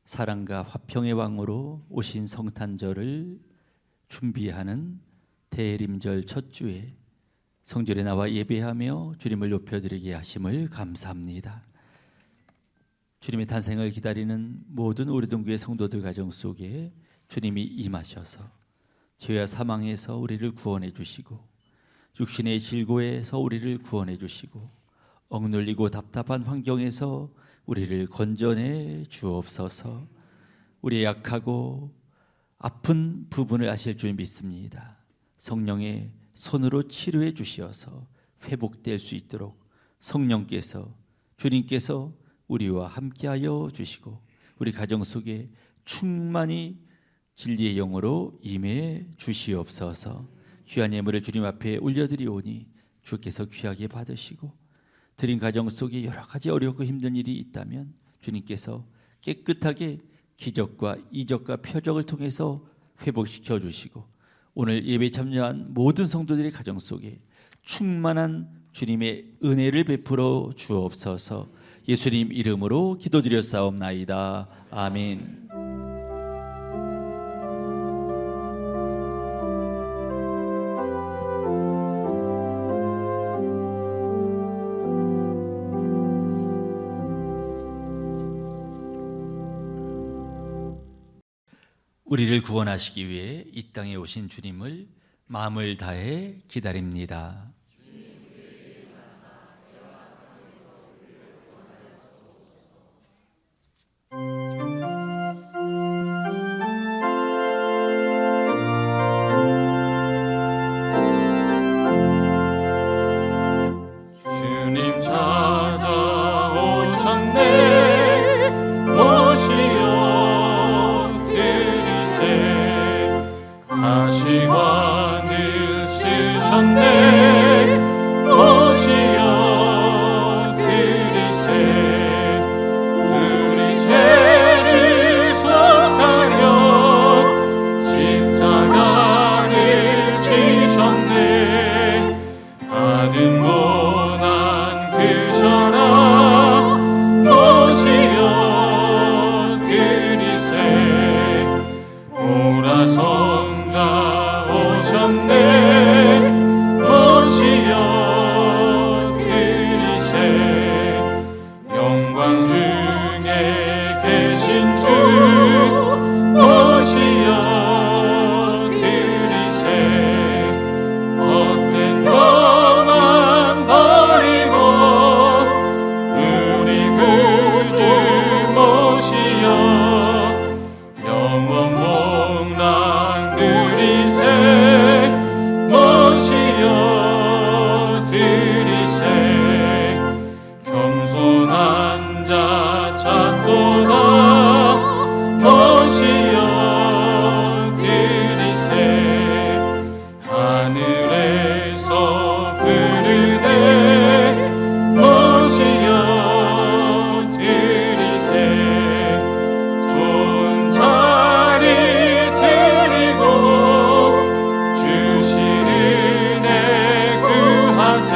사랑과 화평의 왕으로 오신 성탄절을 준비하는 대림절 첫 주에 성전에 나와 예배하며 주님을 높여드리게 하심을 감사합니다. 주님의 탄생을 기다리는 모든 오래동교회 성도들 가정 속에 주님이 임하셔서 죄와 사망에서 우리를 구원해 주시고 육신의 질고에서 우리를 구원해 주시고 억눌리고 답답한 환경에서 우리를 건져내 주옵소서. 우리의 약하고 아픈 부분을 아실 줄 믿습니다. 성령의 손으로 치료해 주시어서 회복될 수 있도록 성령께서 주님께서 우리와 함께하여 주시고 우리 가정 속에 충만히 진리의 영으로 임해 주시옵소서. 귀한 예물을 주님 앞에 올려드리오니 주께서 귀하게 받으시고 드린 가정 속에 여러 가지 어렵고 힘든 일이 있다면 주님께서 깨끗하게 기적과 이적과 표적을 통해서 회복시켜 주시고 오늘 예배 참여한 모든 성도들의 가정 속에 충만한 주님의 은혜를 베풀어 주옵소서. 예수님 이름으로 기도드렸사옵나이다. 아멘. 우리를 구원하시기 위해 이 땅에 오신 주님을 마음을 다해 기다립니다. 주님 찾아오셨네. 오시어 그리세. 가시관을 쓰셨네. 오시어 그리세. 우리 죄를 속하려 십자가를 지셨네. 받은 고난 그셔라. 오시어 드리세. 오라 성자 오셨네. 오시어 드리세. 영광 중에 계신 주 오시어 드리세. 헛된 것만 버리고 우리 구주 모시어 영원 복락 누리세. 모시어 드리세. 겸손한 자 찾도다. 모시어 드리세. 하늘에서 부르네. 모시어 드리세. 좋은 자리 드리고 주실 은혜 구하세.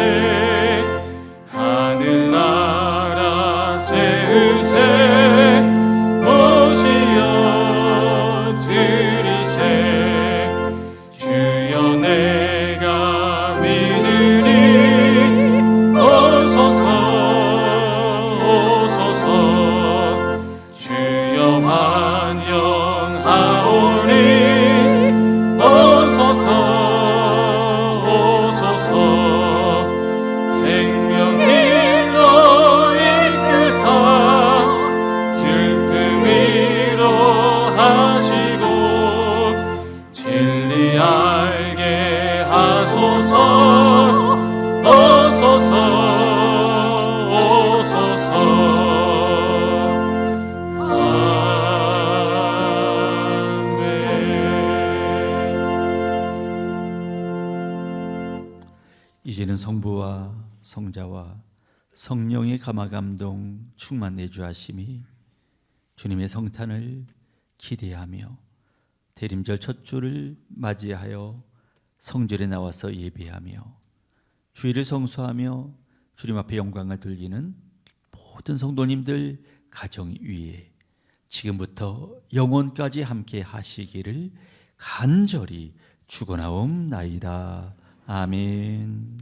하늘나라 세우세. 모시어 드리세. 주여 내가 믿으리. 오소서 오소서. 주여 환영하오니. 오소서 오소서. 생명길로 이끄사 슬픔이로 하시고 진리 알게 하소서. 오소서 오소서. 아멘. 이제는 성부와 성자와 성령의 감화감동 충만 내주하심이 주님의 성탄을 기대하며 대림절 첫 주를 맞이하여 성전에 나와서 예배하며 주일을 성수하며 주님 앞에 영광을 돌리는 모든 성도님들 가정 위에 지금부터 영원까지 함께 하시기를 간절히 축원하옵나이다. 아멘.